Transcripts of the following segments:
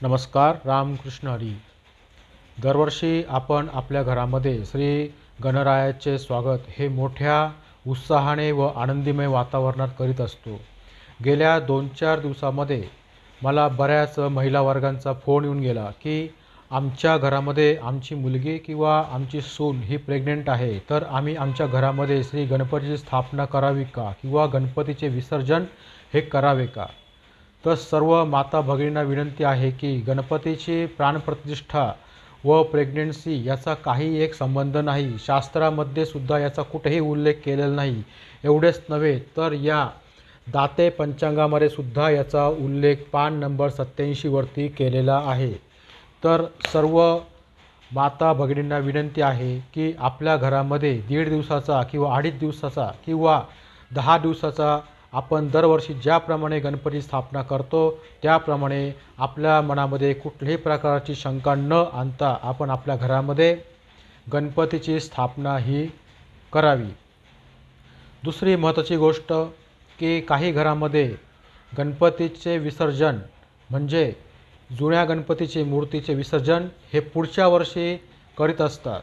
नमस्कार. रामकृष्ण हरी. दरवर्षी आपण आपल्या घरामध्ये श्री गणरायाचे स्वागत हे मोठ्या उत्साहाने व आनंदीमय वातावरणात करीत असतो. गेल्या 2-4 दिवसामध्ये मला बऱ्याच महिला वर्गांचा फोन येऊन गेला की आमच्या घरामध्ये आमची मुलगी किंवा आमची सून ही प्रेग्नंट आहे, तर आम्ही आमच्या घरामध्ये श्री गणपतीची स्थापना करावी का किंवा गणपतीचे विसर्जन हे करावे का. तर सर्व माता भगिनींना विनंती आहे की गणपतीची प्राणप्रतिष्ठा व प्रेग्नन्सी याचा काही एक संबंध नाही. शास्त्रामध्ये सुद्धा याचा कुठेही उल्लेख केलेला नाही. एवढेच नव्हे तर या दाते पंचांगामध्ये सुद्धा याचा उल्लेख पान नंबर 87 वरती केलेला आहे. तर सर्व माता भगिनींना विनंती आहे की आपल्या घरामध्ये 1.5 दिवसाचा किंवा 2.5 दिवसाचा किंवा 10 दिवसाचा आपण दरवर्षी ज्याप्रमाणे गणपती स्थापना करतो त्याप्रमाणे आपल्या मनामध्ये कुठल्याही प्रकारची शंका न आणता आपण आपल्या घरामध्ये गणपतीची स्थापना ही करावी. दुसरी महत्त्वाची गोष्ट की काही घरामध्ये गणपतीचे विसर्जन म्हणजे जुन्या गणपतीचे मूर्तीचे विसर्जन हे पुढच्या वर्षी करीत असतात.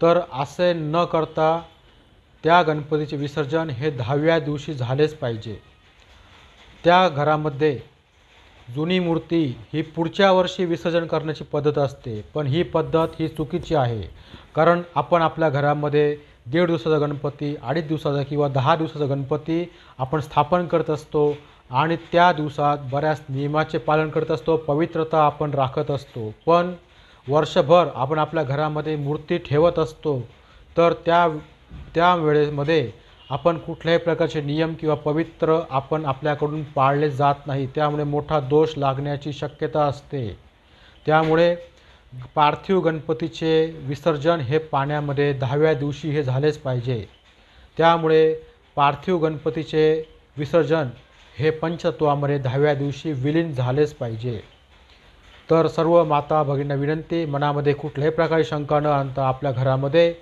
तर असे न करता त्या गणपतीचे विसर्जन हे 10व्या दिवशी झालेच पाहिजे. त्या घरामध्ये जुनी मूर्ती ही पुढच्या वर्षी विसर्जन करण्याची पद्धत असते, पण ही पद्धत ही चुकीची आहे. कारण आपण आपल्या घरामध्ये 1.5 दिवसाचा गणपती, 2.5 दिवसाचा किंवा 10 दिवसाचा गणपती आपण स्थापन करत असतो आणि त्या दिवसात बऱ्याच नियमाचे पालन करत असतो, पवित्रता आपण राखत असतो. पण वर्षभर आपण आपल्या घरामध्ये मूर्ती ठेवत असतो, तर त्या वेळेमध्ये आपण कुठल्याही प्रकारचे नियम किंवा पवित्र आपण आपल्याकडून पाळले जात नाही. त्यामुळे मोठा दोष लागण्याची शक्यता असते. त्यामुळे पार्थिव गणपतीचे विसर्जन हे पाण्यामध्ये 10व्या दिवशी हे झालेच पाहिजे. त्यामुळे पार्थिव गणपतीचे विसर्जन हे पंचतत्वामध्ये 10व्या दिवशी विलीन झालेच पाहिजे. तर सर्व माता भगिनींना विनंती, मनामध्ये कुठल्याही प्रकारे शंका न आणता आपल्या घरामध्ये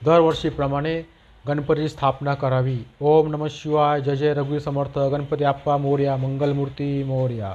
दरवर्षीप्रमाणे गणपतीची स्थापना करावी. ओम नमः शिवाय. जय जय रघुवीर समर्थ. गणपती अप्पा मोरया. मंगलमूर्ती मोरया.